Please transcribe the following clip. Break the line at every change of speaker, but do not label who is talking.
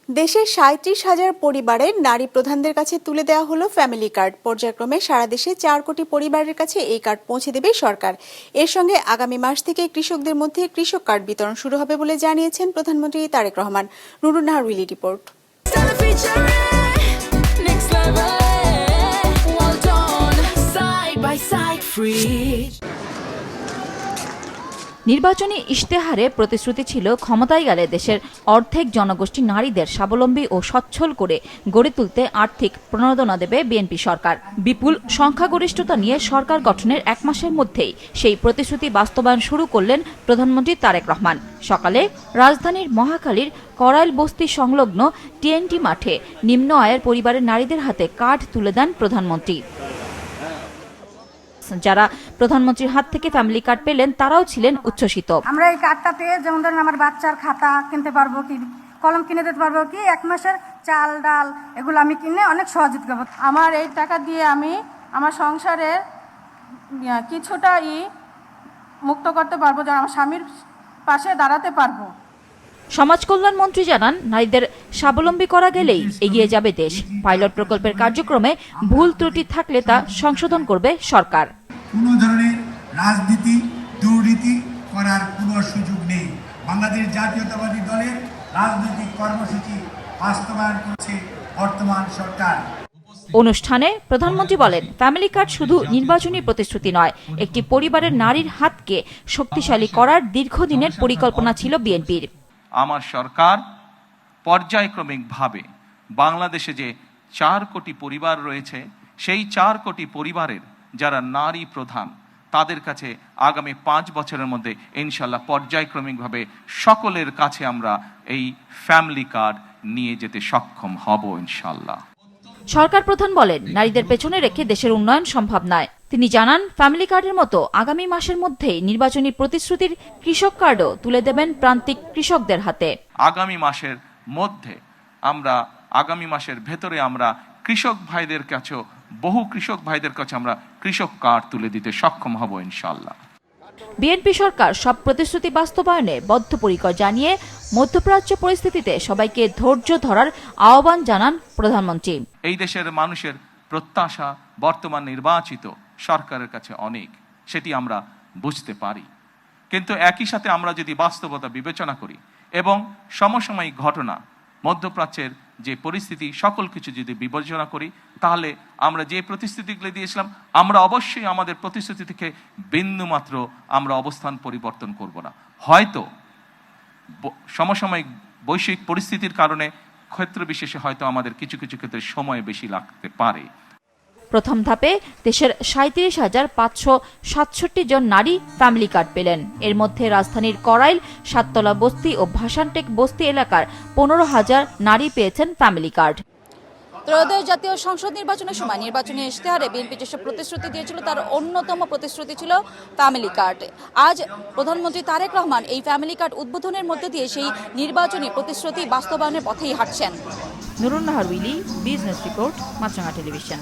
দেশের ৩৭,০০০ পরিবারের নারী প্রধানদের কাছে তুলে দেওয়া হলো ফ্যামিলি কার্ড। পর্যায়ক্রমে সারা দেশে ৪ কোটি পরিবারের কাছে এই কার্ড পৌঁছে দেবে সরকার। এর সঙ্গে আগামী মাস থেকে কৃষকদের মধ্যে কৃষক কার্ড বিতরণ শুরু হবে বলে জানিয়েছেন প্রধানমন্ত্রী তারেক রহমান। নুরুন নাহার উইলি রিপোর্ট।
নির্বাচনী ইশতেহারে প্রতিশ্রুতি ছিল ক্ষমতায় গেলে দেশের অর্ধেক জনগোষ্ঠী নারীদের স্বাবলম্বী ও সচ্ছল করে গড়ে তুলতে আর্থিক প্রণোদনা দেবে বিএনপি সরকার। বিপুল সংখ্যাগরিষ্ঠতা নিয়ে সরকার গঠনের ১ মাসের মধ্যেই সেই প্রতিশ্রুতি বাস্তবায়ন শুরু করলেন প্রধানমন্ত্রী তারেক রহমান। সকালে রাজধানীর মহাখালীর করাইল বস্তি সংলগ্ন টিএনটি মাঠে নিম্ন আয়ের পরিবারের নারীদের হাতে কার্ড তুলে দেন প্রধানমন্ত্রী। যারা প্রধানমন্ত্রীর হাত থেকে ফ্যামিলি কার্ড পেলেন তারাও ছিলেন উচ্ছ্বসিত।
আমরা এই কার্ডটা পেয়ে যেমন ধরুন আমার বাচ্চার খাতা কিনতে পারবো, কি কলম কিনে দিতে পারবো, কি ১ মাসের চাল ডাল এগুলো আমি কিনে অনেক সহযোগিতা করবো।
আমার এই টাকা দিয়ে আমি আমার সংসারের কিছুটা মুক্ত করতে পারবো, যেন আমার স্বামীর পাশে দাঁড়াতে পারবো।
সমাজ কল্যাণ মন্ত্রী জানান, নারীদের স্বাবলম্বী করা গেলেই এগিয়ে যাবে দেশ। পাইলট প্রকল্পের কার্যক্রমে ভুল ত্রুটি থাকলে তা সংশোধন করবে সরকার।
কোনো ধরনের রাজনীতি দুর্নীতি করার কোনো সুযোগ নেই। বাংলাদেশ জাতীয়তাবাদী দলের রাজনৈতিক কর্মসূচি বাস্তবায়ন করছে বর্তমান সরকার।
অনুষ্ঠানে প্রধানমন্ত্রী বলেন, ফ্যামিলি কার্ড শুধু নির্বাচনী প্রতিশ্রুতি নয়, একটি পরিবারের নারীর হাতকে শক্তিশালী করার দীর্ঘদিনের পরিকল্পনা ছিল বিএনপির।
আমার সরকার পর্যায়ক্রমিকভাবে বাংলাদেশে যে ৪ কোটি পরিবার রয়েছে, সেই ৪ কোটি পরিবারের যারা নারী প্রধান তাদের কাছে আগামী ৫ বছরের মধ্যে ইনশাল্লাহ পর্যায়ক্রমিকভাবে সকলের কাছে আমরা এই ফ্যামিলি কার্ড নিয়ে যেতে সক্ষম হব ইনশাল্লাহ।
সরকার প্রধান বলেন, নারীদের পেছনে রেখে দেশের উন্নয়ন সম্ভব নয়। তিনি জানান, ফ্যামিলি কার্ডের মতো আগামী মাসের মধ্যেই নির্বাচনী প্রতিশ্রুতির কৃষক কার্ডও তুলে দেবেন প্রান্তিক কৃষকদের হাতে।
আগামী মাসের ভেতরে আমরা কৃষক ভাইদের কাছেও বহু কৃষক ভাইদের কাছে আমরা কৃষক কার্ড তুলে দিতে সক্ষম হব ইনশাল্লাহ।
বিএনপি সরকার সব প্রতিশ্রুতি বাস্তবায়নে বদ্ধপরিকর জানিয়ে মধ্যপ্রাচ্য পরিস্থিতিতে সবাইকে ধৈর্য ধরার আহ্বান জানান প্রধানমন্ত্রী।
এই দেশের মানুষের প্রত্যাশা বর্তমান নির্বাচিত সরকারের কাছে অনেক, সেটি আমরা বুঝতে পারি। কিন্তু একই সাথে আমরা যদি বাস্তবতা বিবেচনা করি এবং সমসাময়িক ঘটনা, মধ্যপ্রাচ্যের যে পরিস্থিতি, সকল কিছু যদি বিবেচনা করি, তাহলে আমরা যে প্রতিশ্রুতিগুলো দিয়েছিলাম আমরা অবশ্যই আমাদের প্রতিশ্রুতি থেকে বিন্দুমাত্র আমরা অবস্থান পরিবর্তন করব না। হয়তো সমসাময়িক বৈশ্বিক পরিস্থিতির কারণে ক্ষেত্র বিশেষে হয়তো আমাদের কিছু কিছু ক্ষেত্রে সময় বেশি লাগতে পারে।
প্রথম ধাপে দেশের ৩৭,৫৬৭ জন নারী ফ্যামিলি কার্ড পেলেন। এর মধ্যে রাজধানীর করাইল, সাততলা বস্তি ও ভাসানটেক বস্তি এলাকার ১৫,০০০ নারী পেয়েছেন ফ্যামিলি কার্ড। ত্রয়োদশ জাতীয় সংসদ নির্বাচনের সময় নির্বাচনী ইশতেহারে বিএনপি যেসব প্রতিশ্রুতি দিয়েছিল তার অন্যতম প্রতিশ্রুতি ছিল ফ্যামিলি কার্ড। আজ প্রধানমন্ত্রী তারেক রহমান এই ফ্যামিলি কার্ড উদ্বোধনের মধ্যে দিয়ে সেই নির্বাচনী প্রতিশ্রুতি বাস্তবায়নের পথেই হাঁটছেন। Nurun Nahar Willy, business report, মাছরাঙা টেলিভিশন।